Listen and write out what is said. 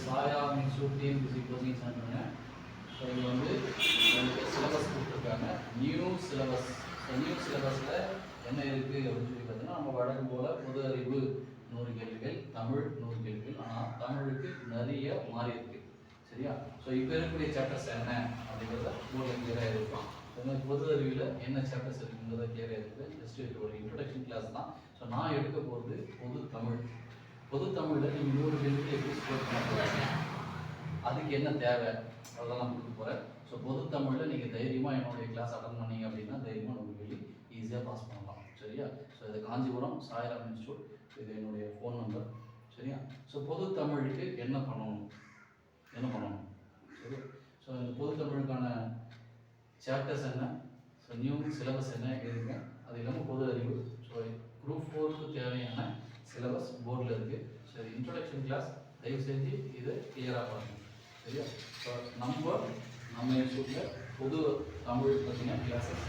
சாயா institute TNPSC coaching சென்டருங்க. So இது வந்து சிலபஸ் கொடுத்துருக்காங்க, நியூ சிலபஸ். நியூ சிலபஸில் என்ன இருக்குது அப்படின்னு சொல்லி பார்த்தீங்கன்னா, நம்ம வழக்கம் போல் பொது அறிவு 100 கேள்விகள், தமிழ் 100 கேள்விகள். ஆனால் தமிழுக்கு நிறைய மாறி இருக்கு, சரியா? ஸோ இப்போ இருக்கக்கூடிய சாப்டர்ஸ் என்ன அப்படிங்கிறத போர்டில் கிளியராக இருக்கும். பொது அறிவில் என்ன சாப்டர்ஸ் இருக்குங்கிறத கிளியராக இருக்குது. ஜஸ்ட் ஒரு இன்ட்ரடக்ஷன் கிளாஸ் தான். ஸோ நான் எடுக்க போகிறது பொது தமிழ். பொது தமிழில் நீங்கள் 100 கேள்விகள் எப்படி ஸ்கோர் பண்ண போகிறாங்க, அதுக்கு என்ன தேவை, அதெல்லாம் நான் கொடுக்க போகிறேன். ஸோ பொது தமிழில் நீங்கள் தைரியமாக என்னுடைய கிளாஸ் அட்டன் பண்ணீங்க அப்படின்னா தைரியமாக 100 கேள்வி ஈஸியாக பாஸ் பண்ணலாம், சரியா? ஸோ இது காஞ்சிபுரம் சாய்ராம் இன்ஸ்டியூட், இது என்னுடைய ஃபோன் நம்பர், சரியா? ஸோ பொது தமிழுக்கு என்ன பண்ணணும், சரி? ஸோ இந்த பொது தமிழுக்கான சாப்டர்ஸ் என்ன, ஸோ நியூ சிலபஸ் என்ன எழுதுங்க. அது இல்லாமல் பொது அறிவு. ஸோ குரூப் 4க்கு தேவையான சிலபஸ் போர்டில் இருக்குது. ஸோ இன்ட்ரொடக்ஷன் கிளாஸ் தயவு செஞ்சு இதை கிளியராக பாருங்கள், சரியா? ஸோ நம்ம இன்ஸ்டியூட்டில் பொது தமிழ் பற்றின கிளாஸஸ்